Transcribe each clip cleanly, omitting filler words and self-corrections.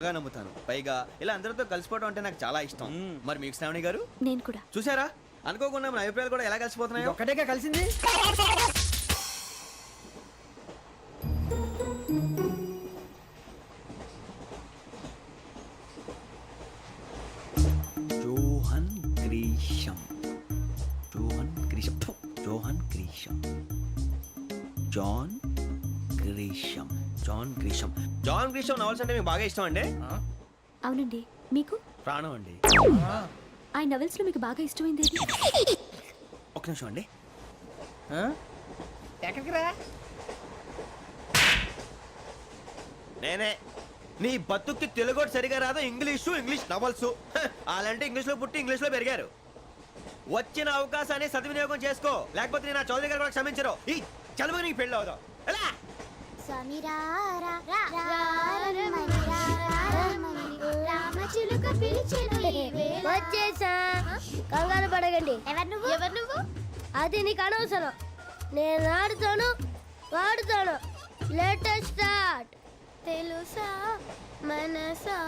బాగా నమ్ముతాను. పైగా ఇలా అందరితో కలిసిపోవడం అంటే నాకు చాలా ఇష్టం. మరి మీకు శ్రావణి గారు? నేను కూడా. చూసారా, అనుకోకుండా మన అభిప్రాయాలు కూడా ఎలా కలిసిపోతున్నాయో. ఒక్కటేగా కలిసింది. John Grisham, John Grisham, John Grisham, John Grisham, John Grisham. John గ్రీషం నవల్స్ అంటే మీకు బాగా ఇష్టం అండి? అవునండి. మీకు? ప్రాణం అండి. ఆ నవెల్స్ లో మీకు బాగా ఇష్టమైంది ఏది? ఒక నిమిషం అండి. ఎక్కడికి రా? నేనే. నీ బతుక్కి తెలుగు సరిగా రాదు, ఇంగ్లీష్ నవల్స్. అలాంటి ఇంగ్లీష్ లో పుట్టి ఇంగ్లీష్ లో పెరిగారు. వచ్చిన అవకాశాన్ని సద్వినియోగం చేసుకో, లేకపోతే నేను ఆ చౌదరి గారు కూడా క్షమించరు. ఈ చదువు నీకు పెళ్ళి అవుదాం. ఎలా? వచ్చేసా, కంగారు పడగండి. ఎవరు నువ్వు? అది నీకు అనవసరం. నేను ఆడుతాను, వాడుతాను. Latest start. తెలుసా మనసా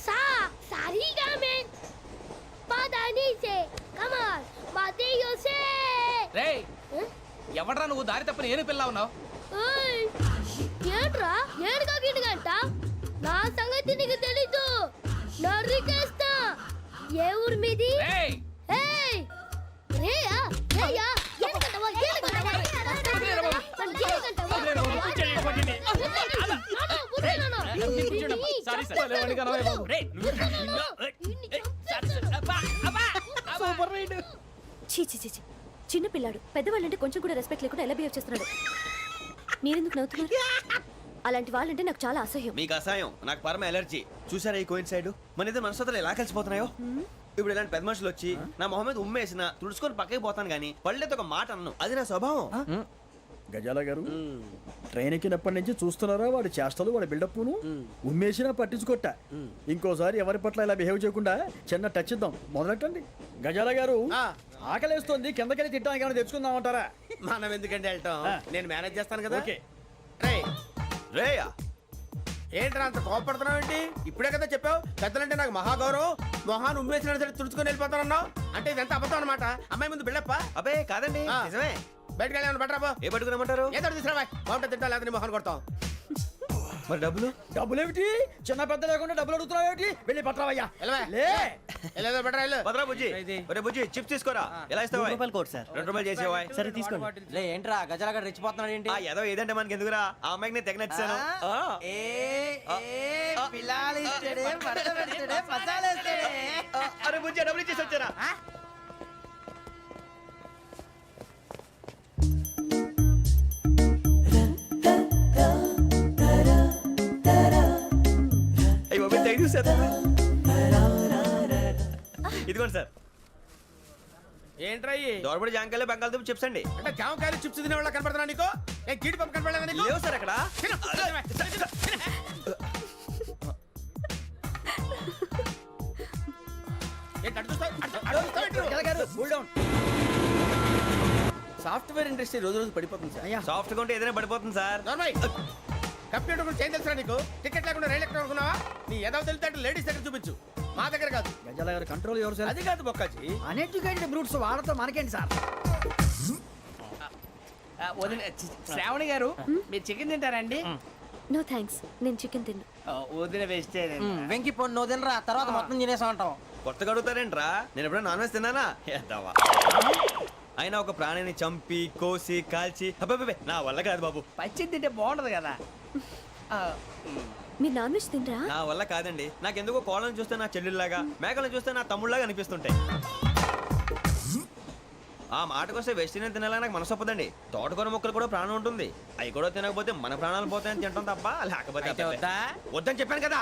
సా సారీగా మే పదాని సే కమాన్ బాతియో సే. రేయ్, ఎవడ్రా నువ్వు? దారి తప్పని ఏను పిల్ల ఉన్నావు? ఓయ్, ఏంట్రా ఏడుగా గిడుగంట? నా సంగతి నీకు తెలీదు. నరికేస్తా. ఏ ఊరు మీది? రేయ్, ఏయ్ రేయా రేయా ఏడుగంటవా ఏడుగంటవా సారీ సార్. రేయ్, సూపర్ రైడ్. చీ చీ చీ చీ. చిన్న పిల్లాడు. పెద్దవాళ్ళంటే కొంచెం కూడా రెస్పెక్ట్ లేకుండా ఎలా బిహేవ్ చేస్తున్నాడు. మీరెందుకు నవ్వుతున్నారు? అలాంటి వాళ్ళంటే నాకు చాలా అసహ్యం. మీకు అసహాయం, నాకు పరమ ఎలర్జీ. చూసారా ఈ కోయిన్సైడ్? మన ఇద్దరు మనస్తత్వాలు ఎలా కలిసిపోతున్నాయో. ఇప్పుడు ఇలాంటి పెద్ద మనుషులు వచ్చి నా మొహం మీద ఉమ్మేసిన తుడుచుకొని పక్కకి పోతాను కానీ పళ్ళేతో ఒక మాట అన్ను. అది నా స్వభావం. గజాల గారు, ట్రైన్ ఎక్కినప్పటి నుంచి చూస్తున్నారా వాడి చేష్టలు, వాడి బిల్డప్ను? ఉమ్మేసినా పట్టించుకోట. ఇంకోసారి ఎవరి పట్ల ఇలా బిహేవ్ చేయకుండా చిన్న టచ్ ఇద్దాం. మొదలెట్టండి. గజాల గారు, ఆకలేస్తోంది, కిందకెళ్ళి తిట్టడానికి ఏమైనా తెచ్చుకుందామంటారా? మనం ఎందుకంటే వెళ్తాం, నేను మేనేజ్ చేస్తాను కదా. ఓకే. రేయా, ఏంట్రా అంత కోపడుతున్నావు ఏంటి? ఇప్పుడే కదా చెప్పావు పెద్దలంటే నాకు మహాగౌరవం, మొహాన్ని ఉమ్మేసిన సరే తుడుచుకొని వెళ్ళిపోతానన్నావు. అంటే ఇదంతా అబద్ధం అనమాట. అమ్మాయి ముందు బిల్డప్ప. అబ్బే కాదండి, ఆ. నిజమే. బయటకు వెళ్ళాను బట్రాబో. ఏ పట్టుకురమ్మంటారు? ఏదో తీసుకురా బాగుంటుంది, తింటా లేదా నీ మొహాన్ని కొడతాం. మరి డబ్బులు? డబ్బులేమిటి? చిన్న పెద్ద లేకుండా డబ్బులు అడుగుతున్నావు ఏమిటి? వెళ్ళి పట్టరావయ్యా. వెళ్ళవా? లే. వెళ్ళేదో బట్రా వెళ్ళు. భద్రా బుజ్జి, ఒరే బుజ్జి చిప్స్ తీసుకోరా. ఎలా ఇస్తావా? Court sir. 2 రూపాయలు చేసేవా? సరే తీసుకోండి. లే ఏంట్రా గజాల గడ రెచ్చిపోతున్నాడు ఏంటి? ఆ ఏదో ఏదంటే మనకి ఎందుకురా, ఆ అమ్మాయికి నేను తెగ నచ్చాను. అరే బుజ్జి, డబ్బులు ఇచ్చేసి వచ్చారా? అయ్యో తెగ చూసేస్తా. ఇదిగోండి సార్. ఏంట్రా ఇయి? దోరబడి జాంకాయలు బంగాళదుంప చిప్స్ అండి. అంటే జామకాయలు చిప్స్ తినే వాళ్ళ కనపడుతున్నా నీకు? ఏ గీడి పంపు కనపడలేదా నీకు? లేవు సార్ అక్కడ. తిను, తిను. ఏంటి అటు చూస్తావు? అటు చూస్తావు ఏంటి? గజాల గారు, కూల్ డౌన్. సాఫ్ట్వేర్ ఇండస్ట్రీ రోజు రోజు పడిపోతుంది సార్. అయ్యా, సాఫ్ట్ గా ఉంటే ఏదైనా పడిపోతుంది సార్. నార్మల్ కంప్యూటర్ గురించి ఏం తెలుసా నీకు? టికెట్ లేకుండా రైలు ఎక్కడ అనుకున్నావా? నీ ఏదో తెలితే లేడీస్ దగ్గర చూపించు, మా దగ్గర కాదు. గజాల గారు, కంట్రోల్ యువర్ సెల్ఫ్. అది కాదు బొక్కాజీ. అన్ఎడ్యుకేటెడ్ బ్రూట్స్ వాళ్ళతో మనకేంటి సార్? శ్రావణి గారు, మీరు చికెన్ తింటారండి? నో థ్యాంక్స్, నేను చికెన్ తిన్ను. వదిన వేస్తే వెంకి పొన్ను నువ్వు తినరా, తర్వాత మొత్తం తినేసా ఉంటాం. కొత్తగా అడుగుతారేంట్రా? నేను ఎప్పుడైనా నాన్ వెజ్ తిన్నానా? ఎద్దావా. అయినా ఒక ప్రాణిని చంపి కోసి కాల్చి అబ్బబ్బే నా వల్ల కాదు బాబు. పచ్చి తింటే బాగుంటది కదా. మీరు నాన్ వెజ్ తినరా? నా వల్ల కాదండి. నాకెందుకో కోళ్ళని చూస్తే నా చెల్లెళ్ళలాగా, మేకలను చూస్తే నా తమ్ముళ్ళలాగా అనిపిస్తుంటాయి. ఆ మాటకొస్తే వెస్టిరియన్ తినాలని నాకు మనసు ఒప్పదండి. తోటకూర మొక్కలు కూడా ప్రాణం ఉంటుంది. అవి కూడా తినకపోతే మన ప్రాణాలు పోతాయని తింటాం తప్ప, లేకపోతే వద్దా? వద్దని చెప్పాను కదా.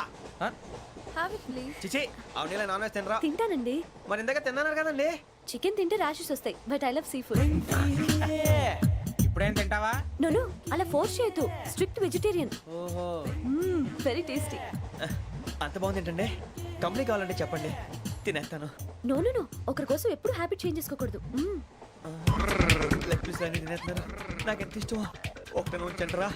Have it please. చిచి, అవునీ నాన్ వెజ్ తినరా? తింటానండి. మరి ఇందాక తిన్నాను కదండి. చికెన్ తింటే ర్యాషెస్ వస్తాయి, but I love sea food. ఇప్పుడేం తింటావా? నో అలా ఫోర్స్ చేయొద్దు. Strict vegetarian. ఓహో, వెరీ టేస్టీ. అంత బాగుంది ఏంటండి? కంపెనీ కావాలంటే చెప్పండి, తినేస్తాను. నో ఒకరి కోసం ఎప్పుడు హ్యాబిట్ చేంజ్ చేసుకోకూడదు. లెగ్ పీస్ అన్ని తినేస్తున్నారు. నాకు ఎంత ఇష్టమో. ఒక్క ఉంచండి రా.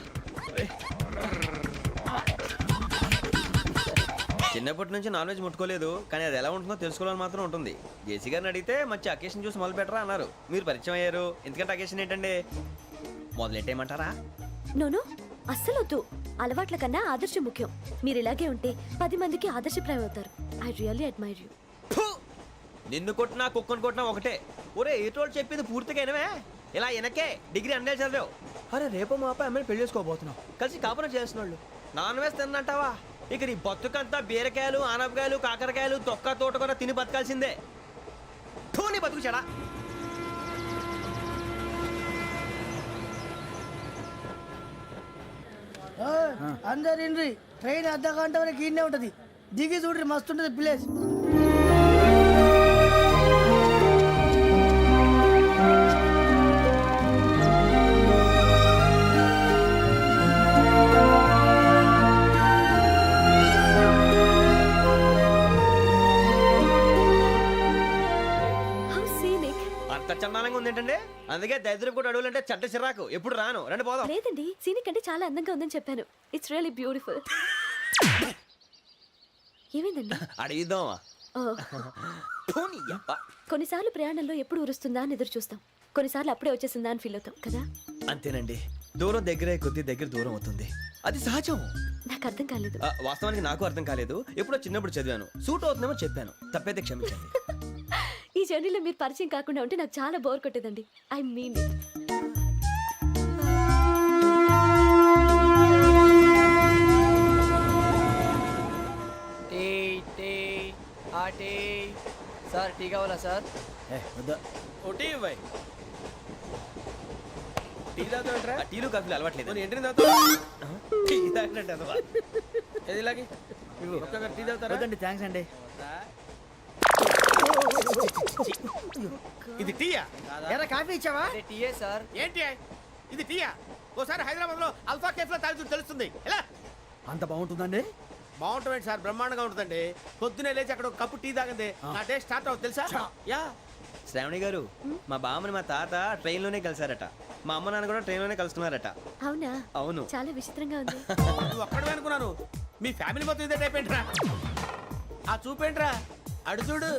చిన్నప్పటి నుంచి నాన్ వెజ్ ముట్టుకోలేదు, కానీ అది ఎలా ఉంటుందో తెలుసుకోవాలని మాత్రం ఉంటుంది. జేసీ గారిని అడిగితే మంచి అకేషన్ చూసి మొదలు పెట్టరా అన్నారు. మీరు పరిచయం అయ్యారు, ఎందుకంటే అకేషన్ ఏంటండి మొదలెట్టేయమంటారా? నోను అస్సలు వద్దు. అలవాట్ల కన్నా ఆదర్శం ముఖ్యం. మీరు ఇలాగే ఉంటే 10 మందికి ఆదర్శప్రాయం అవుతారు. I really admire you. ఫు! నిన్ను కొట్టినా కుక్కను కొట్టినా ఒకటే. ఒరే ఏటోళ్ళు చెప్పింది పూర్తిగా వినవే. ఇలా వెనకే డిగ్రీ అన్నే చదివావు. అరే రేపు మా అబ్బాయి అమ్మని పెళ్లి చేసుకోబోతున్నావు, కలిసి కాపురం చేస్తున్నాళ్ళు. Non veg తిన్నంటావా? ఇక నీ బతుకంతా బీరకాయలు, ఆనపకాయలు, కాకరకాయలు, తొక్క తోట కూడా తిని బతకాల్సిందే. నీ బతుకు చెడా. అందరు ఇండ్రి ట్రైన్ అర్ధ గంట వరకు ఇన్నే ఉంటది. దిగి చూడ్రి మస్తు ఉంటది ప్లేస్. How scenic. అంత చందానంగా ఉంది ఏంటంటే, అందుకే దరిద్రం కూడా అడవులంటే చెడ్డ చిరాకు. ఎప్పుడు రాను, రండి పోదాం. లేదండి, సీనిక్ అంటే చాలా అందంగా ఉందని చెప్పాను. It's really beautiful. ఏమైందండి? అడిగిద్దామా? ఓ, కొన్నిసార్లు ప్రయాణంలో ఎప్పుడు ఉరుస్తుందా అని ఎదురు చూస్తాం, కొన్నిసార్లు అప్పుడే వచ్చేసిందా అని ఫీల్ అవుతాం కదా. అంతేనండి, దూరం దగ్గరే కొద్ది దగ్గర దూరం అవుతుంది, అది సహజం. నాకు అర్థం కాలేదు. వాస్తవానికి నాకు అర్థం కాలేదు. ఎప్పుడో చిన్నప్పుడు చదివాను, సూట్ అవుతుందేమో చెప్పాను, తప్పైతే క్షమించండి. ఈ జర్నీలో మీరు పరిచయం కాకుండా ఉంటే నాకు చాలా బోర్ కొట్టేదండి. I mean it. Tea tea ఆ టీ సార్ టీ కావాలా సార్? వద్దా. ఒకటి ఇవ్వాయి. టీ తాగుతావేంట్రా? టీలు కాఫీలు అలవాట్లేదు. పోనీ ఏంటిని తాగుతావా? టీ తాగినట్టు అదవా. ఏది ఇలాగే ఒక్కొక్క టీ తాగుతారా? వద్దండి, థ్యాంక్స్ అండి. ఇది టీయా? ఎరా కాఫీ ఇచ్చావా? అదే టీయే సార్. ఏంటి ఇది టీయా? ఓసారి హైదరాబాద్ లో అల్ఫా కేఫ్ లో తాగుతూ తెలుస్తుంది. ఎలా అంత బాగుంటుందండి? బాగుంటుంది సార్, బ్రహ్మాండంగా ఉంటుందండి. పొద్దునే లేచి అక్కడ ఒక కప్పు టీ తాగింది నా డే స్టార్ట్ అవుతుంది తెలుసా? యా. శ్రావణి గారు, మా బామ్మని మా తాత ట్రైన్ లోనే కలిసారట, మా అమ్మ నాన్న కూడా ట్రైన్ లోనే కలుసుకున్నారట. అవునా? అవును. చాలా విచిత్రంగా ఉంది. నువ్వు ఒక్కడే అనుకున్నాను, మీ ఫ్యామిలీ మొత్తం ఇదే టైప్ ఏంట్రా? ఆ చూపేంట్రా, అడు చూడు.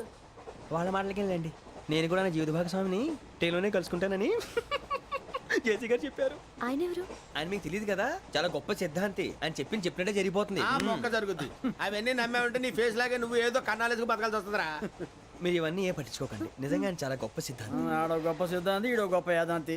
వాళ్ళ మాటలకి వెళ్ళండి, నేను కూడా నా జీవిత భాగస్వామిని ట్రైన్ లోనే కలుసుకుంటానని జేసీ గారు చెప్పారు. ఆయన ఎవరు? ఆయన మీకు తెలియదు కదా, చాలా గొప్ప సిద్ధాంతి అని చెప్పినట్టే జరిగిపోతుంది. ఆ మొక్క జరుగుద్ది. అవన్నీ నమ్మే ఉంటే నీ ఫేస్ లాగే నువ్వు ఏదో కన్నాలేసుకు బతకాల్సి వస్తుందిరా. మీరు ఇవన్నీ ఏ పట్టించుకోకండి, నిజంగా ఆయన చాలా గొప్ప సిద్ధాంతి. ఆడో గొప్ప సిద్ధాంతి, ఈడో గొప్ప యాదాంతి.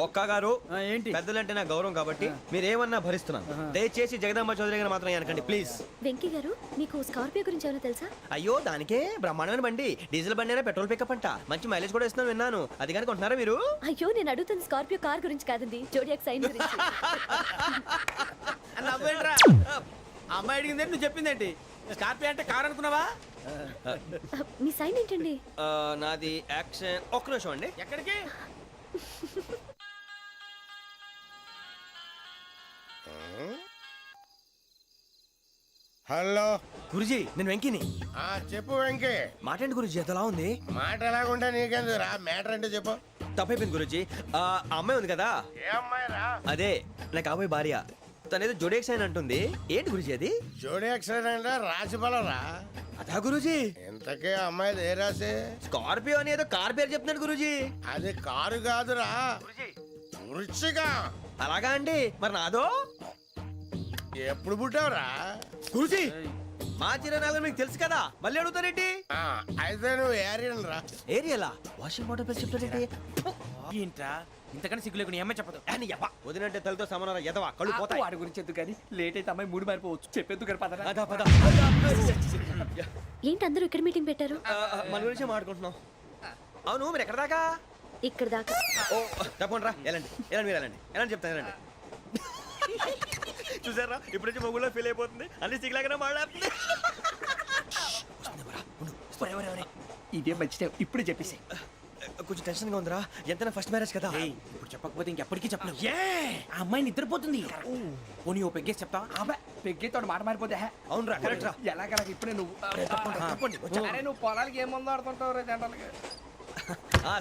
ఒక్క గారు, ఏంటి? పెద్దలంటే నా గౌరవం కాబట్టి మీరేమన్నా భరిస్తున్నాను. దయచేసి జగదాంబ చౌదరి గారు మాత్రం అనకండి ప్లీజ్. వెంకీ గారు, మీకు స్కార్పియో గురించి ఏమైనా తెలుసా? అయ్యో దానికే బ్రహ్మాండమైన బండి, డీజిల్ బండి అయినా పెట్రోల్ పికప్ అంట, మంచి మైలేజ్ కూడా ఇస్తున్నాను విన్నాను. అది కానీ కొంటున్నారా మీరు? అయ్యో, నేను అడుగుతుంది స్కార్పియో కార్ గురించి కాదండి, జోడియాక్ సైన్ గురించి. నవ్వేంట్రా? అమ్మాయి అడిగిందేంటి, నువ్వు చెప్పిందేంటి? స్కార్పియో అంటే కార్ అనుకున్నావా? మీ సైన్ ఏంటండి? నాది యాక్షన్. ఒక్క నిమిషం అండి. ఎక్కడికి? హలో గురుజీ, నేను వెంకీని. చెప్పు వెంకీ. మాట్లాడండి గురుజీ, ఎంతలా ఉంది? మాట ఎలాగుంటా నీకెందుకు రా, మ్యాటర్ అంటే చెప్పు. తప్పైపోయింది గురుజీ. ఆ అమ్మాయి ఉంది కదా, ఏ అమ్మాయి రా? అదే నా కాబోయే భార్య. తనేదో జోడేక్స్ అని అంటుంది. ఏంటి గురుజీ అది? జోడి యాక్సిడెంట్ రాసి రా. అదా గురుజీ? ఇంతకే అమ్మాయి ఏ రాసి? స్కార్పియో అని ఏదో కార్ పేరు చెప్తున్నాడు గురుజీ. అది కారు కాదురా, వృచ్చిక. అలాగా అండి, మరి నాదో? ఎప్పుడు పుట్టావురా? గురుజీ, మా చిరనాలు మీకు తెలుసు కదా, మళ్ళీ అడుగుతారేంటి? అయితే నువ్వు ఏరియన్ రా. ఏరియలా? వాషింగ్ వాటర్ పేరు చెప్తారేంటి? ఏంట్రా ఇంతకన్నా సిగ్గు లేకుండా ఏమై చెప్పదు. వదినంటే తలతో సమానం ఎదవా, కళ్ళు పోతాయి. వాడి గురించి ఎందుకు కానీ లేట్ అయితే అమ్మాయి మూడు మారిపోవచ్చు. చెప్పేందుకు కానీ పదరా. అదా పద. ఏంటి అందరూ ఇక్కడ మీటింగ్ పెట్టారు? మన గురించి మాట్లాడుకుంటున్నాం. అవును, మీరు ఎక్కడ దాకా? ఇక్కడ దాకా. ఓ తప్పకుండా రా, వెళ్ళండి వెళ్ళండి, మీరు వెళ్ళండి వెళ్ళండి, చెప్తాను వెళ్ళండి. చూసారా, ఇప్పుడు నుంచి మొగుల్లో ఫీల్ అయిపోతుంది, అన్ని సిగ్లాగానే మాట్లాడుతుంది. ఇదే మంచి టైం, ఇప్పుడు చెప్పేసి. కొంచెం టెన్షన్ గా ఉందిరా, ఎంతైనా ఫస్ట్ మ్యారేజ్ కదా. ఇప్పుడు చెప్పకపోతే ఇంకెప్పటికీ చెప్పలేవు. ఆ అమ్మాయి నిద్రపోతుంది. పోనీ ఓ పెగ్గేసి చెప్తావా? అబ్బా పెగ్గేతో మాట మారిపోతే అవునురా, కరెక్ట్ రా. ఎలాగలా ఇప్పుడే నువ్వు తప్పండి. అరే నువ్వు పొలాలకి ఏం ముందు ఆడుతుంటావు రే జనరల్గా.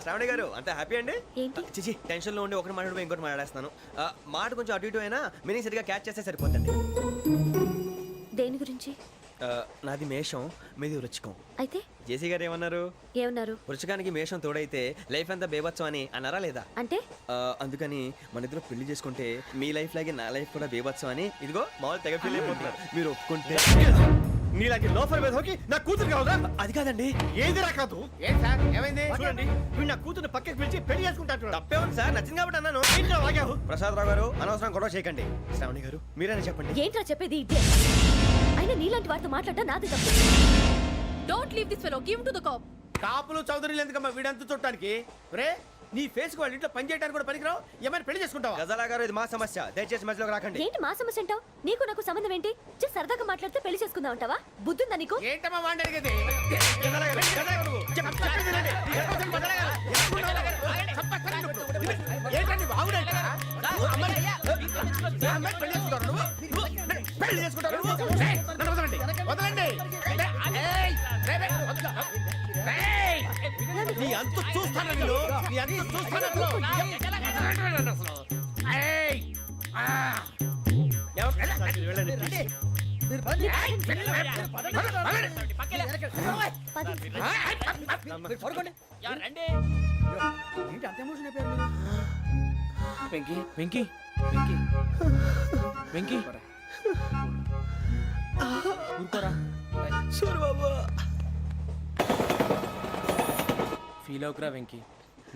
శ్రావణి గారు, అంత హ్యాపీ అండి? ఏంటి? చిచి, టెన్షన్ లో ఉండి ఒకటి మాట్లాడిపోయి ఇంకోటి మాట్లాడేస్తున్నాను. మాట కొంచెం అటు ఇటు అయినా మీనింగ్ సరిగా క్యాచ్ చేస్తే సరిపోతుంది. దేని గురించి? నాది మేషం మీది వృచ్చికం. అయితే జేసీ గారు ఏమన్నారు? ఏమన్నారు? వృచ్చికానికి మేషం తోడైతే లైఫ్ అంతా బేబత్సం అని అన్నారా లేదా? అంటే అందుకని మన ఇద్దరు పెళ్లి చేసుకుంటే మీ లైఫ్ లాగే నా లైఫ్ కూడా బేబత్సం అని ఇదిగో మామూలు తెగ ఫీల్ అయిపోతున్నారు. మీరు ఒప్పుకుంటే నీలాంటి లోఫర్ మీద హోకి నా కూతురు కావదా? అది కాదండి. ఏది రాకాదు. ఏం సార్ ఏమైంది? చూడండి వీడు నా కూతురు పక్కకి పిలిచి పెళ్లి చేసుకుంటాడు. తప్పే ఉంది సార్, నచ్చింది కాబట్టి అన్నాను. ప్రసాద్ రావు గారు అనవసరం గొడవ చేయకండి. శ్రావణి గారు మీరైనా చెప్పండి. ఏంట్రా చెప్పేది? ఇదే అయినా నీలాంటి వారితో మాట్లాడటం నాది తప్పు. Don't leave this fellow, give to the cop. కాపులు చౌదరులు ఎందుకమ్మా వీడంతా చూడటానికి? రే నీ ఫేస్ కు వాళ్ళ ఇంట్లో పని చేయడానికి కూడా పనికిరావు. ఏమైనా పెళ్లి చేసుకుంటావా? గజాలా గారు ఇది మా సమస్య, దయచేసి మధ్యలోకి రాకండి. ఏంటి మా సమస్య అంటావు? నీకు నాకు సంబంధం ఏంటి? జస్ట్ సరదాగా మాట్లాడితే పెళ్లి చేసుకుందాం అంటావా? బుద్ధుందా నీకు? ఏంటమ్మా వాడిని అడిగేది? ఏంటండి బాగుండండి పెళ్లి చేసుకుంటారు. వదలండి. నీ అంత చూస్తాను వీళ్ళు, నీ అంత చూస్తాను అసలు. వెంకీ వెంకీ వెంకీ వెంకీ ఊరుకోరా. ఫీల్ అవుకురా వెంకీ,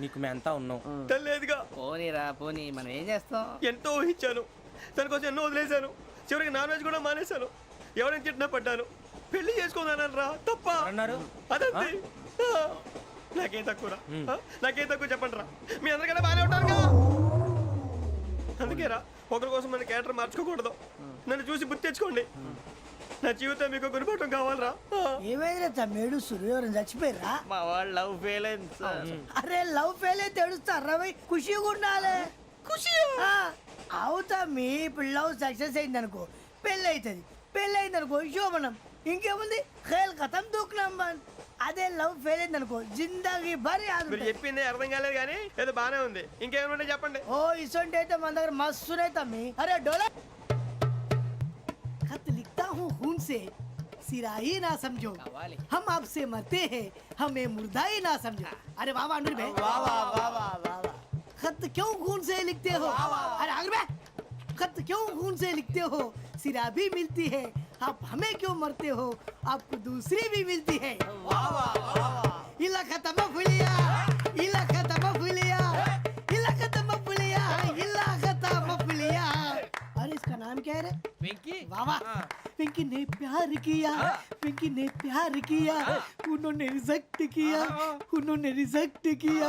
నీకు మేమంతా ఉన్నాం. తెలియదుగా. పోనీరా పోనీ, మనం ఏం చేస్తాం? ఎంతో ఊహించాను, తన కోసం ఎన్నో వదిలేశాను. చివరికి నాన్ వెజ్ కూడా మానేశాను. ఎవరైనా తిట్టినా పడ్డాను. పెళ్లి చేసుకుందానని రా తప్ప అన్నారు. అదంతే. నాకేం తక్కువరా? నాకేం తక్కువ చెప్పండి రా. మీ అందరికన్నా బాగానే ఉంటారు కదా. అందుకే రా, ఒకరి కోసం మన క్యారెక్టర్ మార్చుకోకూడదు. నన్ను చూసి గుర్తు తెచ్చుకోండి. నా జీవితం మీకు గురిపటం కావాలరా. ఏమైందిరా తమ్మేడు సూర్యవరం చచ్చిపోయిరా? మా వాళ్ళు లవ్ ఫెయిల్ అయింది సార్. అరే లవ్ ఫెయిల్ అయితే ఏడుస్తారా భయ్? ఖుషిగా ఉండాలి. ఖుషి అవుతా. మీ ఇప్పుడు లవ్ సక్సెస్ అయింది అనుకో పెళ్ళి అవుతుంది. పెళ్ళి అయింది అనుకో శోభనం. ఇంకేముంది? ఖేల్ కథం దూకునాం బాన్. అదే లవ్ ఫెయిల్ అయింది అనుకో జిందాగీ భారీ మీరు చెప్పింది అర్థం కాలేదు కానీ ఏదో బానే ఉంది. ఇంకేమైనా చెప్పండి. ఓ ఇసొంటి అయితే మన దగ్గర మస్తునే తమ్మి. అరే డోలా खत लिखता हूँ खून से सिरा ही ना समझो, हम आपसे मरते हैं हमें मुर्दा ही ना समझो. अरे वाह वाह अनुर भाई, वाह वाह वाह वाह वाह. खत क्यों खून से लिखते हो? अरे अनुर भाई, खत क्यों खून से लिखते हो? सिरा भी मिलती है, आप हमें क्यों मरते हो? आपको दूसरी भी मिलती है. वाह वाह वाह. इला खत्म फुलिया, इला खत्म फुलिया, इला खत्म फुलिया, इला खत्म फुलिया. अरे इसका नाम क्या है रे? వెంకీ वाह पिंकी ने प्यार किया, पिंकी ने प्यार किया, उन्होंने रिजेक्ट किया, उन्होंने रिजेक्ट किया,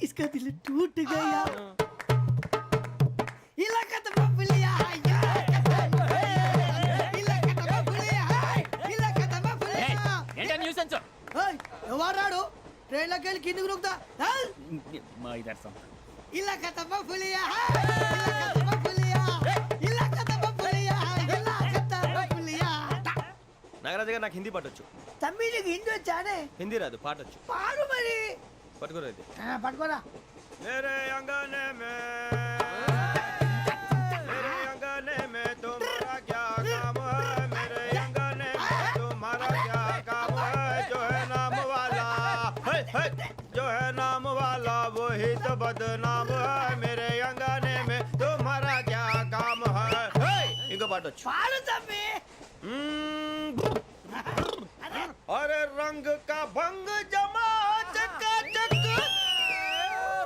इसका दिल टूट गया. इलाका तो बबलिया, इलाका तो बबलिया, इलाका तो बबलिया. ఏంటా న్యూసెన్స్? ओए ఎవరాడు? ట్రైన్ లోకి వెళ్ళి కిందికి రుకుతా. మా ఇదర్సం ఇలాకా तो बबलिया, इलाका तो बबलिया, इलाका तो बबलिया, इलाका तो बबलिया. నాగరాజు గారు నాకు హిందీ పాటొచ్చు. తమ్మి నీకు హిందీ వచ్చానే? హిందీ రాదు, పాటొచ్చు. పాడు మరి. పట్టుకోలేదు. పట్టుకోరా. मेरे अंगने में मेरे अंगने में तुम्हारा क्या काम है? मेरे अंगने में तुम्हारा क्या काम है? जो है नाम वाला जो है नाम वाला वही तो बदनाम है. मेरे अंगने में तुम्हारा क्या काम है? इनको पाटो. పాడు తమ్మి. अरे रंग का भंग जमा चकाचक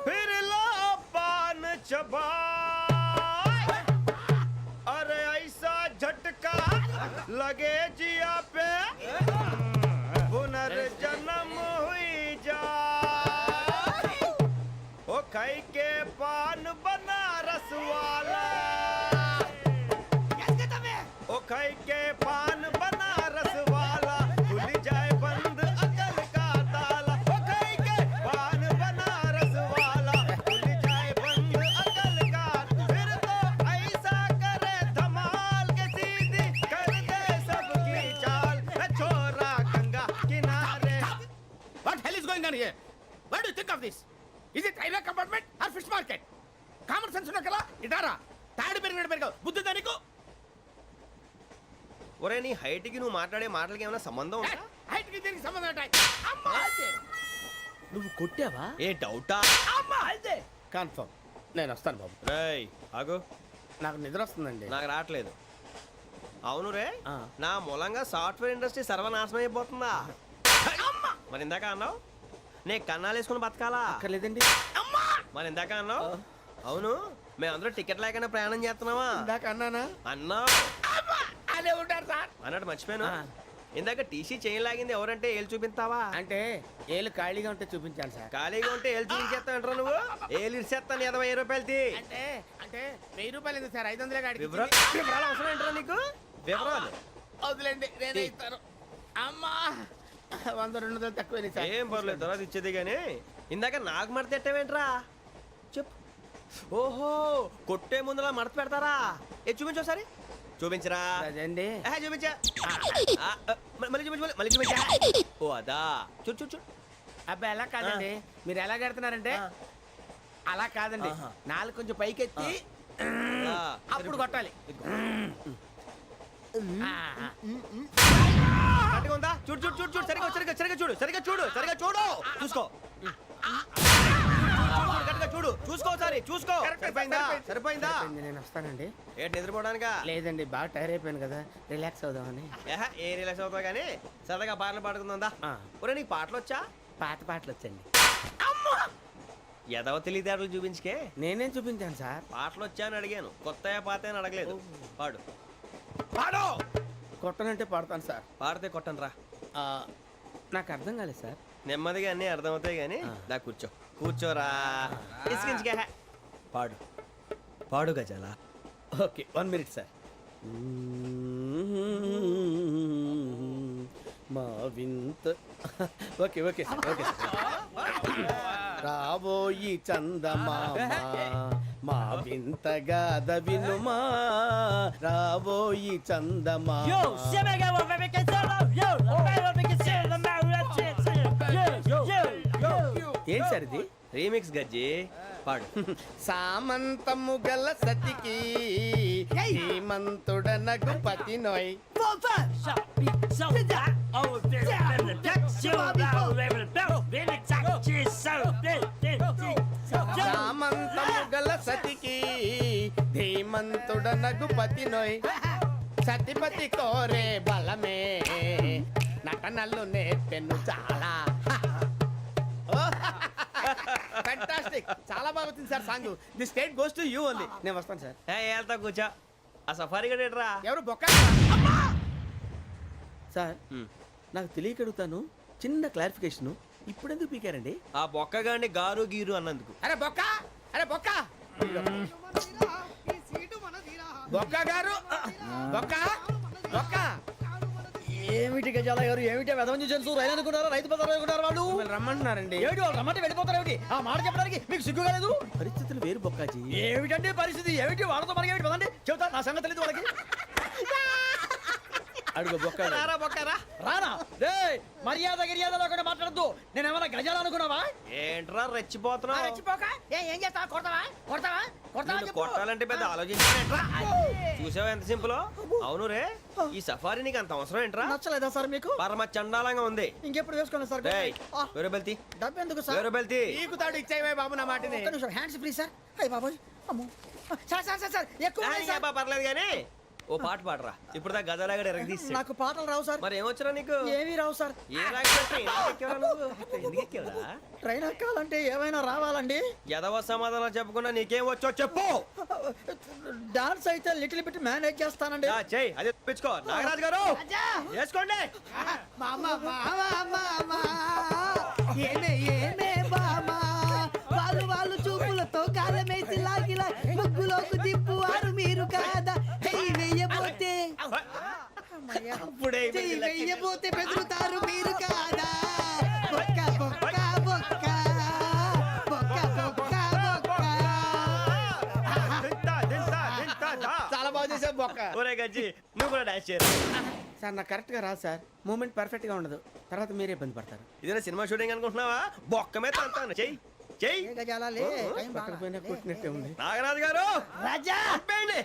फिर ला पान चबा. अरे ऐसा झटका लगे जिया पे पुनर्जन्म हुई जा. ओ खाई के पान बनारस वाला, ओ खाई के पान बनारस वाला खुल जाए बंद अकल का ताला. ओ खाई के पान बनारस वाला खुल जाए बंद अकल का. फिर तो ऐसा करे धमाल के सीधी कर दे सबकी चाल. छोरा गंगा किनारे. What hell is going on here? What do you think of this? Is it railway compartment or fish market? Common sense ఉన్న కదా ఇదారా తాడు పెరిగినట్టు పెరిగావు. బుద్ధి దానికి ఒరే నీ హైట్ కి నువ్వు మాట్లాడే మాటలకి ఏమైనా సంబంధం ఉందా? హైట్ కి దీనికి సంబంధం ఉంటాయి. అమ్మా అంతే. నువ్వు కొట్టావా? ఏ డౌటా? అమ్మా అంతే. కన్ఫర్మ్. నేను వస్తాను బాబు. రేయ్ ఆగు, నాకు నిద్ర వస్తుందండి. నాకు రావట్లేదు. అవును రే, ఆ. నా మూలంగా సాఫ్ట్వేర్ ఇండస్ట్రీ సర్వనాశనం అయిపోతుందా? మరి ఇందాక అన్నావు నే కన్నాలు వేసుకుని బతకాలా? అక్కర్లేదండి. మరి ఇందాక అన్నావు అవును మేమందరూ టికెట్ లేకుండా ప్రయాణం చేస్తున్నావా ఇందాక అన్నానా? అన్నావు. అదే ఉంటారు సార్. అన్నట్టు మర్చిపోయాను. ఆ. ఇందాక టీసీ చేయి లాగింది ఎవరంటే ఏళ్ళు చూపిస్తావా? అంటే ఏళ్ళు ఖాళీగా ఉంటే చూపించాను సార్. ఖాళీగా ఉంటే ఏళ్ళు చూపించేస్తానంటారా నువ్వు? ఏళ్ళు ఇచ్చేస్తాను 20 రూపాయలది. అంటే అంటే 1000 రూపాయలు ఎందుకు సార్? 500 కాడికి వివరాలు అవసరం ఏంటరా నీకు? వివరాలు వదిలేండి, నేనే ఇస్తాను. అమ్మా 100 200 తక్కువ సార్. ఏం పర్లేదు తర్వాత ఇచ్చేది కానీ ఇందాక నాకు మడత పెట్టావేంట్రా? చెప్పు. ఓహో కొట్టే ముందులా మడత పెడతారా? ఏ చూపించు ఒకసారి. చూపించరా? అదండి. చూపించా. మళ్ళీ చూపించు, మళ్ళీ చూపించా. ఓ అదా, చూడు చూడు చూడు. అబ్బాయి ఎలా కాదండి, మీరు ఎలా కడుతున్నారంటే అలా కాదండి. ఆహా. నాలుగు కొంచెం పైకెత్తి ఆ, అప్పుడు కొట్టాలి. కరెక్ట్గా ఉందా? చూడు చూడు చూడు చూడు సరిగా సరిగా సరిగా చూడు సరిగా చూడు సరిగా చూడు చూసుకో. కరెక్ట్గా చూడు చూసుకో ఒకసారి చూసుకో. సరిపోయిందా? సరిపోయిందా? నేను వస్తానండి. ఏంటి నిద్రపోవడానికా? లేదండి, బాగా టైర్ అయిపోయాను కదా, రిలాక్స్ అవుదామని. ఏ రిలాక్స్ అవుతావు కానీ సరదాగా పాటలు పాడుకుందా? ఆ. ఒరే నీకు పాటలు వచ్చా? పాత పాటలు వచ్చండి. ఎదవ తెలివితేటలు చూపించుకే. నేనేం చూపించాను సార్? పాటలు వచ్చా అని అడిగాను, కొత్త పాత అని అడగలేదు. పాడు పాడు. కొట్టనంటే పడతాను సార్. పాడితే కొట్టను రా. ఆ, నాకు అర్థం కాలేదు సార్. నెమ్మదిగా అన్నీ అర్థమవుతాయి కానీ దా కూర్చో. కూర్చోరా. ఇసుకించుకే. పాడు పాడు గజాల. Okay 1 minute sir. మా వింత okay okay sir, okay sir. రాబోయి చందమామ మా వింతగా వినుమా, రాబోయి చందమామ. ఏం సార్ ఇది? రీమిక్స్ గజ్జి. పాడు. సామంతము గల సతికి హేమంతుడనగు పతి నోయ్. సామంతము గల సతికి ధీమంతుడనగు పతి నోయ్. సతిపతి కోరే బలమే నటనలు నేర్పెను చాలా. ఫ్యాంటాస్టిక్, చాలా బాగా వచ్చింది sir song. The state goes to you only. నేను వస్తాను సార్. వెళ్తా కూర్చో. ఆ సఫారీ గడేట్రా. ఎవరు బొక్క సార్? నాకు తెలియక అడుగుతాను, చిన్న క్లారిఫికేషన్. ఇప్పుడు ఎందుకు పీకారండి? ఆ బొక్కగాండి గారు గీరు అన్నందుకు. అరే బొక్క, అరే బొక్క, బొక్క గారు, బొక్క బొక్క. ఏమిటి గజాల గారు, ఏమిటి వెదవం చూసాను రైలు అనుకున్నారా? రైతు బజార్ అనుకున్నారు వాళ్ళు. మిమ్మల్ని రమ్మంటున్నారండి. ఏమిటి వాళ్ళు రమ్మంటే వెళ్ళిపోతారు? ఏమిటి ఆ మాట చెప్పడానికి మీకు సిగ్గు కాలేదు? పరిస్థితులు వేరు బొక్కాజీ. ఏమిటండి పరిస్థితి? ఏమిటి వాళ్ళతో మనకి ఏమిటి పదండి చెబుతా, నా సంగతి తెలియదు వాళ్ళకి. అడుగు బొక్క. రారా బొక్కరా. రానా రే, మర్యాద గిర్యాద లేకుండా మాట్లాడద్దు. నేను ఏమన్నా గజాలు అనుకున్నావా? ఏంట్రా రెచ్చిపోతున్నావు? ఏం చేస్తా? కొడతావా కొడతావా కొడతావా నిన్ను చెప్పు. కొట్టాలంటే పెద్ద ఆలోచించావేంట్రా? చూసావా ఎంత సింపుల్? అవును రే, ఈ సఫారీ నీకు అంత అవసరం ఏంట్రా? నచ్చలేదా సార్ మీకు? పరమ చండాలంగా ఉంది. ఇంకెప్పుడు వేసుకోండి సార్. డేయ్, వేరే బెల్తి డబ్బు ఎందుకు సార్? వేరే బెల్తి. నీకు తాడు ఇచ్చాయి బాబు నా మాటని. ఒక్క నిమిషం, హ్యాండ్స్ ఫ్రీ సార్. అయ్య బాబోయ్, అమ్మో. సార్ సార్ సార్ సార్ ఎక్కువ ఉన్నాయి సార్. పర్లేదు కానీ ఓ పాట పాడరా. ఇప్పుడు దా గదలాగడ ఎరగదీసి. నాకు పాటలు రావు సార్. మరి ఏమొచ్చరా నీకు? ఏమీ రావు సార్. ఏ రాకపోతే ఎందుకు ఎక్కేవరా నువ్వు? ఎందుకు ఎక్కేవరా? ట్రైన్ ఎక్కాలంటే ఏమైనా రావాలండి. ఎదవ సమాధానం చెప్పకుండా నీకేం వచ్చో చెప్పు. డాన్స్ అయితే లిటిల్ బిట్ మేనేజ్ చేస్తానండి. చెయ్యి అదే తెప్పించుకో. నాగరాజు గారు వేసుకోండి. మామ మామ మామ ఏమే ఏమే మామ, వాళ్ళు చూపులతో కాలమేసి లాగిలా ముగ్గులోకి తిప్పువారు మీరు కాదా? చెయ్యి వెయ్యబోతే అప్పుడే చెయ్యి వెయ్యబోతే బెదురుతారు మీరు కాదా? బొక్క బొక్క బొక్క బొక్క బొక్క బొక్క. చాలా బాగా చేసావు బొక్క. ఒరే గజ్జి నువ్వు కూడా డాన్స్ చేయరు. సార్ నాకు కరెక్ట్ గా రాదు సార్. మూమెంట్ పర్ఫెక్ట్ గా ఉండదు, తర్వాత మీరే ఇబ్బంది పడతారు. ఇదేనా సినిమా షూటింగ్ అనుకుంటున్నావా? బొక్క మీద అంటాను. చెయ్యి చెయ్యి. ఏ గజాలాలే, టైం పక్కన బాగా. పోయినా కొట్టినట్టే ఉంది. నాగరాజు గారు రాజా ఆపేయండి.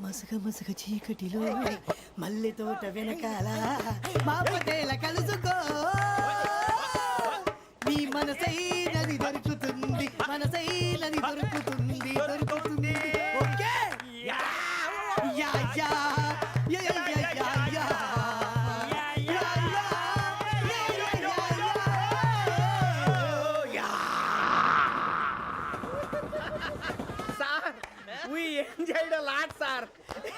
మసగ మసగ చీకటిలో మల్లె తోట వెనకాల మా పటేల కలుసుకో నీ మనసైనది దొరుకుతుంది మనసైనది దొరుకుతుంది దొరుకుతుంది okay yeah yeah yeah yeah yeah yeah yeah sir we enjoyed a lot sir.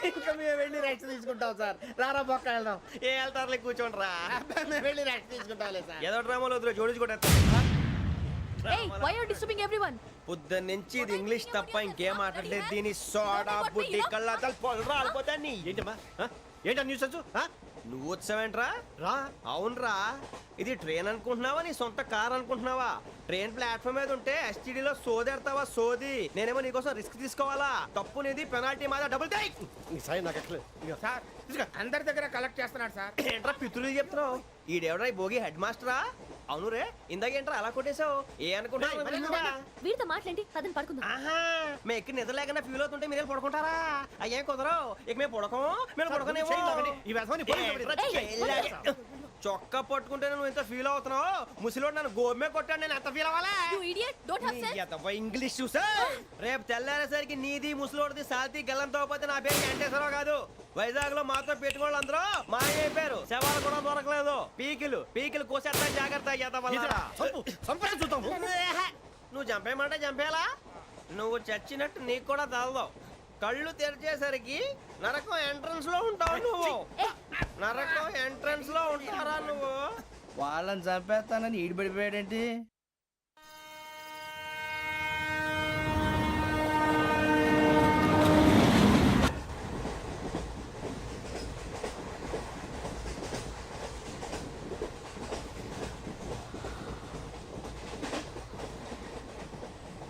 ఇంకా మేము వెళ్ళి రెస్ట్ తీసుకుంటాం సార్. రారా బొక్క వెళ్దాం. ఏ వెళ్తారులే కూర్చోండి రా. అబ్బా, మేము వెళ్ళి రెస్ట్ తీసుకుంటాంలే సార్. ఏదో డ్రామాలో వద్దులే జోడించుకుంటా. Hey, why are you disturbing everyone? పొద్దున్న నుంచి ఇది ఇంగ్లీష్ తప్ప ఇంకేం మాట్లాడలేదు. దీని సోడా బుడ్డి కళ్ళ పొలు రాలిపోతా నీ. ఏంటమ్మా ఏంటా న్యూస్ నువ్వు వచ్చావేంట్రా? రా. అవునరా, ఇది ట్రైన్ అనుకుంటున్నావా నీ సొంత కార్ అనుకుంటున్నావా? ట్రైన్ ప్లాట్ఫామ్ మీద ఉంటే ఎస్టీడీలో సోదేడతావా సోది. నేనేమో నీకోసం రిస్క్ తీసుకోవాలా? తప్పు నీది, పెనాల్టీ మాదా, డబుల్ టై. సార్ అందరి దగ్గర కలెక్ట్ చేస్తున్నాడు సార్. ఏంట్రా పితులు చెప్తున్నావు? ఈడెవడ్రా ఈ భోగి హెడ్ మాస్టరా? అవును రే, ఇందాకేంట్రా అలా కొట్టేశావు? ఏ అనుకుంటున్నావు? వీరితో మాట్లాడి పదని పడుకుందాం. ఆహా, మేము ఎక్కడ నిద్ర లేకుండా ఫీల్ అవుతుంటే మీరు పడుకుంటారా? అయ్యేం కుదరవు. ఇక మేము పడకం, మేము పడకనేమో. చొక్కా పట్టుకుంటే నువ్వు ఎంత ఫీల్ అవుతున్నావు? ముసలివాడు నన్ను గోమే కొట్టాడు, నేను ఎంత ఫీల్ అవ్వాలా? You idiot, don't have sense. English చూసా. రేపు తెల్లారేసరికి నీది ముసలివాడిది సాల్తీ గల్లంతో పోతే నా పేరు వెంకటేశ్వరరావు కాదు. వైజాగ్ లో మాతో పెట్టుకోళ్ళు అందరూ మాయైపోయారు. శవాలు కూడా దొరకలేదు. పీకిలు కోసేస్తా జాగ్రత్త. నువ్వు చంపేయమంటే చంపేలా? నువ్వు చచ్చినట్టు నీకు కూడా తగదు. కళ్ళు తెరిచేసరికి నరకం ఎంట్రన్స్ లో ఉంటావు నువ్వు. నరకం ఎంట్రన్స్ లో ఉంటారా నువ్వు? వాళ్ళని చంపేస్తానని ఈడిపడిపోయాడేంటి?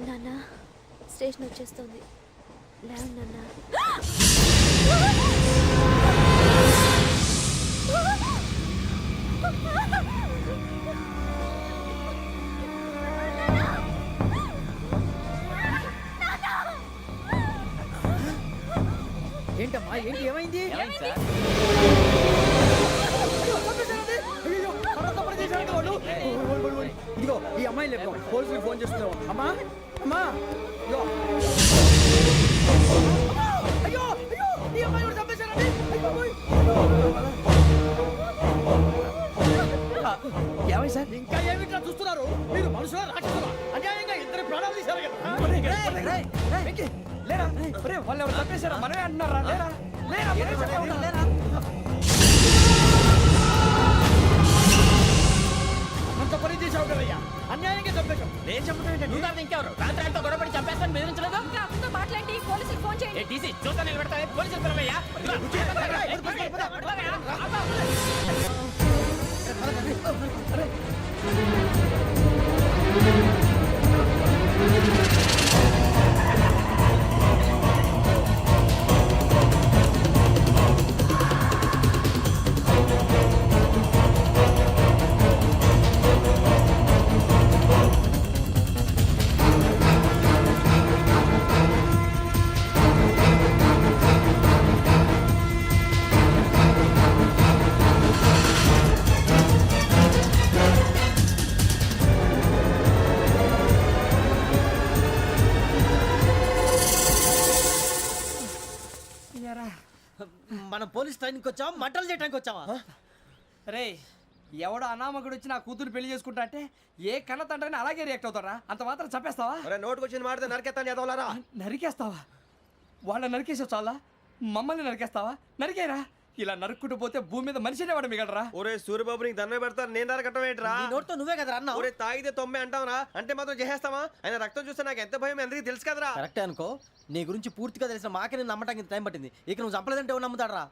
నాన్న, స్టేషన్ వచ్చేస్తుంది. లేవు నాన్న. ఏంటమ్మా ఏంటి ఏమైంది? ఇదిగో ఈ అమ్మాయి లేదు, పోలీసులకు ఫోన్ చేస్తున్నావు. అమ్మా అమ్మా ఇదిగో. అయ్యో అయ్యో ఈ అమ్మాయి కూడా చంపేశారండి. ఏమైంది సార్? ఇంకా ఏమిట్లా చూస్తున్నారు? మీరు మనుషుల రాక్షసులా? అన్యాయంగా ఇద్దరు ప్రాణాలు తీశారు కదా. లేరా వాళ్ళు ఎవరు చంపేశారా? మనమే అంటున్నారా? లేరా అంత పని చేసావు కదయ్యా, అన్యాయంగా చంపేశావు. నేను చెప్పడం నువ్వు కాదు ఇంకెవరు? రాత్రి ఆయనతో గొడవపడి చంపేస్తాను బెదిరించలేదు? మాట్లాడి పోలీసులకు ఫోన్ చేయండి. టీసీ చూస్తా నిలబెడతా. పోలీసులు పిలవయ్యా. మనం పోలీస్ ట్రైనింగ్కి వచ్చావా, మంటలు చేయడానికి వచ్చావా? రే, ఎవడో అనామకుడు వచ్చి నా కూతురు పెళ్లి చేసుకుంటా అంటే ఏ కన్న తండ్రిని అలాగే రియాక్ట్ అవుతారా? అంత మాత్రం చంపేస్తావా? నోటుకు వచ్చింది మాడితే నరకెత్తాను చదవాలరా. నరికేస్తావా? వాళ్ళ నరికేసావు చాలా, మమ్మల్ని నరికేస్తావా? నరికేరా. ఇలా నరుక్కుంటూ పోతే భూమి మీద మనిషినే వాడు మిగలరా. ఒరే సూర్యబాబు నీకు దండ పెడతాను, నేను నరకటం ఏంట్రా? నోటితో నువ్వే కదా అన్నా. ఒరే తాగితే తొమ్మే అంటావురా, అంటే మాత్రం చేసేస్తావా? ఆయన రక్తం చూస్తే నాకు ఎంత భయం అందరికీ తెలుసు కదరా. కరెక్టే అనుకో, నీ గురించి పూర్తిగా తెలిసిన మాకే నేను నమ్మటానికి టైం పట్టింది. ఇక నువ్వు చంపలేదంటే ఎవరు నమ్ముతాడరా?